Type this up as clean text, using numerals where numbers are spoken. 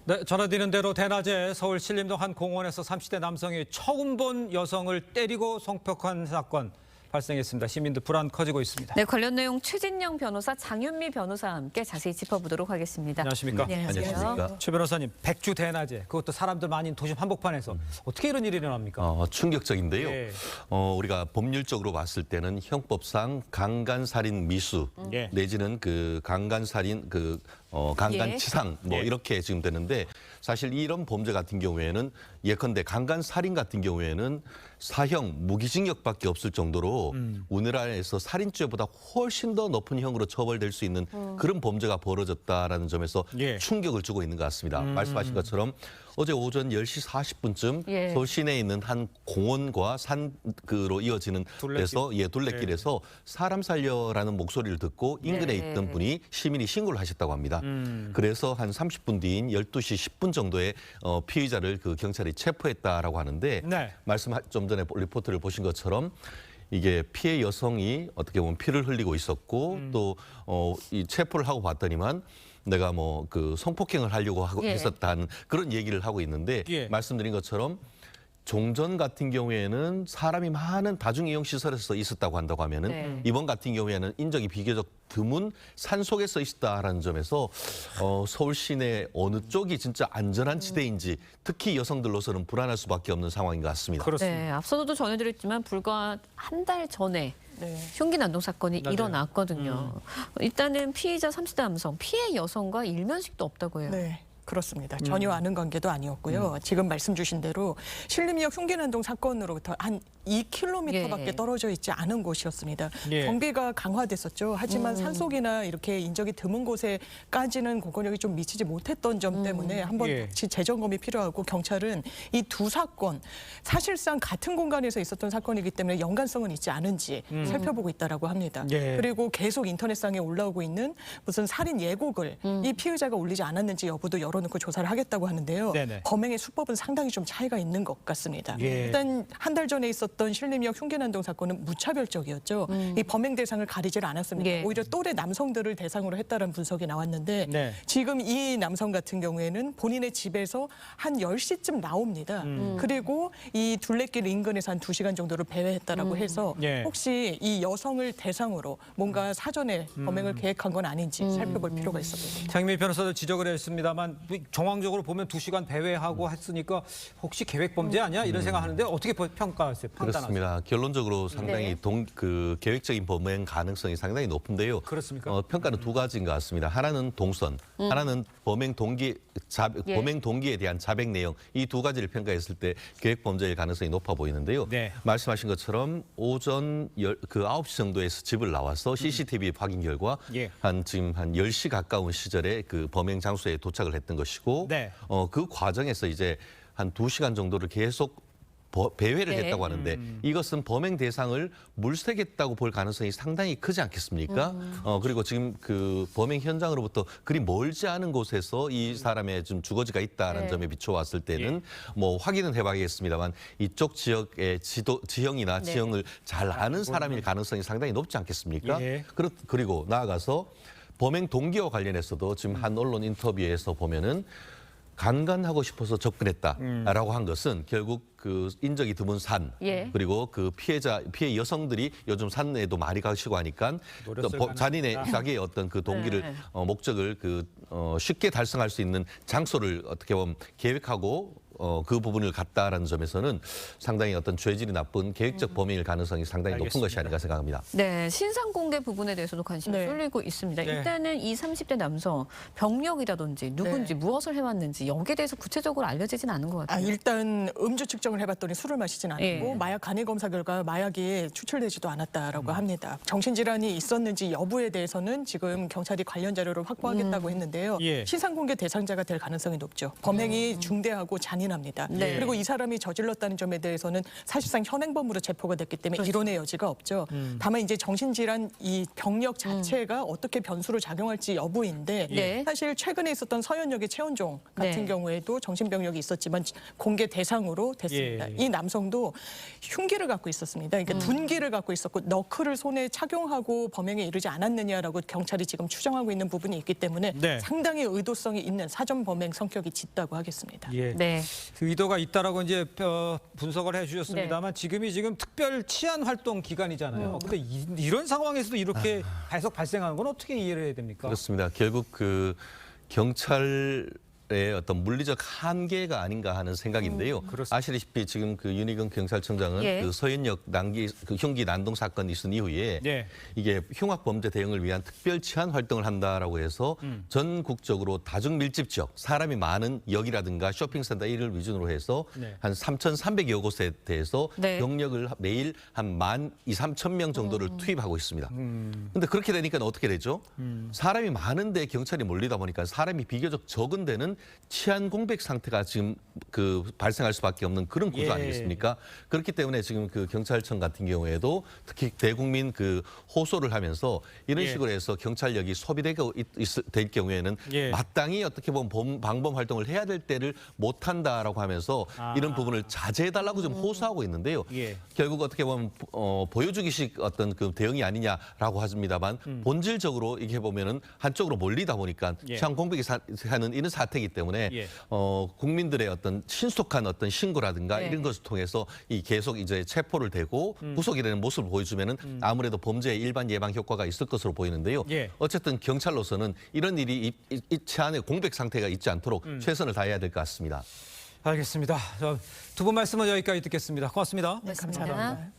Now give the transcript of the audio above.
네, 전해드리는 대로 대낮에 서울 신림동 한 공원에서 30대 남성이 처음 본 여성을 때리고 성폭행 사건 발생했습니다. 시민들 불안 커지고 있습니다. 네, 관련 내용 최진영 변호사, 장윤미 변호사와 함께 자세히 짚어보도록 하겠습니다. 안녕하십니까? 네, 안녕하십니까? 최 변호사님, 백주 대낮에 그것도 사람들 많은 도심 한복판에서 어떻게 이런 일이 일어납니까? 충격적인데요. 예. 우리가 법률적으로 봤을 때는 형법상 강간살인 미수 예. 내지는 그 강간살인 강간치상 예. 이렇게 지금 되는데 사실 이런 범죄 같은 경우에는 예컨대 강간살인 같은 경우에는 사형 무기징역밖에 없을 정도로 우리나라에서 살인죄보다 훨씬 더 높은 형으로 처벌될 수 있는 그런 범죄가 벌어졌다라는 점에서 예. 충격을 주고 있는 것 같습니다. 말씀하신 것처럼 어제 오전 10시 40분쯤 예. 서울 시내에 있는 한 공원과 산으로 이어지는 둘레길에서 사람 살려라는 목소리를 듣고 인근에 네. 있던 분이 시민이 신고를 하셨다고 합니다. 그래서 한 30분 뒤인 12시 10분 정도에 피의자를 그 경찰이 체포했다라고 하는데 네. 말씀 좀 전에 리포트를 보신 것처럼 이게 피해 여성이 어떻게 보면 피를 흘리고 있었고 또 이 체포를 하고 봤더니만 내가 뭐 그 성폭행을 하려고 하고 예. 했었다는 그런 얘기를 하고 있는데 예. 말씀드린 것처럼 종전 같은 경우에는 사람이 많은 다중이용 시설에서 있었다고 한다고 하면은 네. 이번 같은 경우에는 인적이 비교적 드문 산 속에서 있었다라는 점에서 서울 시내 어느 쪽이 진짜 안전한 지대인지 특히 여성들로서는 불안할 수밖에 없는 상황인 것 같습니다. 그렇습니다. 네, 앞서도 전해드렸지만 불과 한 달 전에 네. 흉기 난동 사건이 맞아요. 일어났거든요. 일단은 피의자 30대 남성, 피해 여성과 일면식도 없다고 해요. 네. 그렇습니다. 전혀 아는 관계도 아니었고요. 지금 말씀 주신 대로 신림역 흉기난동 사건으로부터 한 2km밖에 예. 떨어져 있지 않은 곳이었습니다. 예. 경비가 강화됐었죠. 하지만 산속이나 이렇게 인적이 드문 곳에까지는 공권력이 좀 미치지 못했던 점 때문에 한번 예. 다시 재점검이 필요하고 경찰은 이 두 사건 사실상 같은 공간에서 있었던 사건이기 때문에 연관성은 있지 않은지 살펴보고 있다라고 합니다. 예. 그리고 계속 인터넷상에 올라오고 있는 무슨 살인 예고글 이 피의자가 올리지 않았는지 여부도 열어놓고 조사를 하겠다고 하는데요. 네네. 범행의 수법은 상당히 좀 차이가 있는 것 같습니다. 예. 일단 한 달 전에 있었던 신림역 흉기난동 사건은 무차별적이었죠. 이 범행 대상을 가리질 않았습니다. 예. 오히려 또래 남성들을 대상으로 했다는 분석이 나왔는데 네. 지금 이 남성 같은 경우에는 본인의 집에서 한 10시쯤 나옵니다. 그리고 이 둘레길 인근에서 한 2시간 정도를 배회했다라고 해서 예. 혹시 이 여성을 대상으로 뭔가 사전에 범행을 계획한 건 아닌지 살펴볼 필요가 있습니다. 장미 변호사도 지적을 했습니다만 정황적으로 보면 2시간 배회하고 했으니까 혹시 계획 범죄 아니야? 이런 생각하는데 어떻게 평가하세요? 판단하세요? 그렇습니다. 결론적으로 상당히 네. 계획적인 범행 가능성이 상당히 높은데요. 그렇습니까? 평가는 두 가지인 것 같습니다. 하나는 동선, 하나는 범행 예. 동기에 대한 자백 내용 이 두 가지를 평가했을 때 계획 범죄의 가능성이 높아 보이는데요. 네. 말씀하신 것처럼 오전 9시 정도에서 집을 나와서 CCTV 확인 결과 예. 지금 한 10시 가까운 시절에 그 범행 장소에 도착을 했던 것이고 네. 그 과정에서 이제 한 2시간 정도를 계속 배회를 네. 했다고 하는데 이것은 범행 대상을 물색했다고 볼 가능성이 상당히 크지 않겠습니까? 그리고 지금 그 범행 현장으로부터 그리 멀지 않은 곳에서 이 사람의 좀 주거지가 있다는 네. 점에 비춰왔을 때는 예. 뭐 확인은 해봐야겠습니다만 이쪽 지역의 지형이나 네. 지형을 잘 아는 사람일 가능성이 상당히 높지 않겠습니까? 예. 그리고 나아가서 범행 동기와 관련해서도 지금 한 언론 인터뷰에서 보면은 강간하고 싶어서 접근했다라고 한 것은 결국 그 인적이 드문 산 예. 그리고 그 피해 여성들이 요즘 산에도 많이 가시고 하니까 노렸을 자기의 어떤 그 동기를 네. 목적을 쉽게 달성할 수 있는 장소를 어떻게 보면 계획하고 그 부분을 갔다라는 점에서는 상당히 어떤 죄질이 나쁜 계획적 범행일 가능성이 상당히 높은 것이 알겠습니다. 아닌가 생각합니다. 네, 신상 공개 부분에 대해서도 관심이 네. 쏠리고 있습니다. 네. 일단은 이 30대 남성 병력이라든지 누군지 무엇을 해왔는지 여기에 대해서 구체적으로 알려지진 않은 것 같아요. 일단 음주 측정을 해봤더니 술을 마시진 않았고 예. 마약 간이 검사 결과 마약이 추출되지도 않았다라고 합니다. 정신질환이 있었는지 여부에 대해서는 지금 경찰이 관련 자료를 확보하겠다고 했는데요. 예. 시상 공개 대상자가 될 가능성이 높죠. 범행이 중대하고 잔인한 당연합니다. 네. 그리고 이 사람이 저질렀다는 점에 대해서는 사실상 현행범으로 체포가 됐기 때문에 이론의 여지가 없죠. 다만 이제 정신질환 이 병력 자체가 어떻게 변수로 작용할지 여부인데 네. 사실 최근에 있었던 서현역의 최원종 같은 네. 경우에도 정신병력이 있었지만 공개 대상으로 됐습니다. 예. 이 남성도 흉기를 갖고 있었습니다. 그러니까 둔기를 갖고 있었고 너클을 손에 착용하고 범행에 이르지 않았느냐라고 경찰이 지금 추정하고 있는 부분이 있기 때문에 네. 상당히 의도성이 있는 사전 범행 성격이 짙다고 하겠습니다. 예. 네. 그 의도가 있다라고 이제 분석을 해주셨습니다만 지금이 지금 특별 치안 활동 기간이잖아요. 근데 이런 상황에서도 이렇게 계속 발생하는 건 어떻게 이해를 해야 됩니까? 그렇습니다. 결국 그 경찰의 어떤 물리적 한계가 아닌가 하는 생각인데요. 그렇습니다. 아시다시피 지금 그 윤희경 경찰청장은 예. 그 서현역 그 흉기 난동 사건이 있은 이후에 예. 이게 흉악 범죄 대응을 위한 특별 치안 활동을 한다라고 해서 전국적으로 다중 밀집 지역, 사람이 많은 역이라든가 쇼핑센터 이를 위주로 해서 네. 한 3,300여 곳에 대해서 네. 병력을 매일 한 12,300명 정도를 투입하고 있습니다. 근데 그렇게 되니까 어떻게 되죠? 사람이 많은데 경찰이 몰리다 보니까 사람이 비교적 적은 데는 치안 공백 상태가 지금 그 발생할 수밖에 없는 그런 구조 예. 아니겠습니까? 그렇기 때문에 지금 그 경찰청 같은 경우에도 특히 대국민 그 호소를 하면서 이런 예. 식으로 해서 경찰력이 소비되고 될 경우에는 예. 마땅히 어떻게 보면 방범 활동을 해야 될 때를 못 한다라고 하면서 이런 부분을 자제해달라고 좀 호소하고 있는데요. 예. 결국 어떻게 보면 보여주기식 어떤 그 대응이 아니냐라고 하십니다만 본질적으로 이게 보면은 한쪽으로 몰리다 보니까 예. 치안 공백이 하는 이런 사태이기 때문에 예. 국민들의 어떤 신속한 어떤 신고라든가 네. 이런 것을 통해서 이 계속 이제 체포를 되고 구속이 되는 모습을 보여주면은 아무래도 범죄의 일반 예방 효과가 있을 것으로 보이는데요. 예. 어쨌든 경찰로서는 이런 일이 이 치안의 공백 상태가 있지 않도록 최선을 다해야 될 것 같습니다. 알겠습니다. 두 분 말씀은 여기까지 듣겠습니다. 고맙습니다. 고맙습니다. 감사합니다.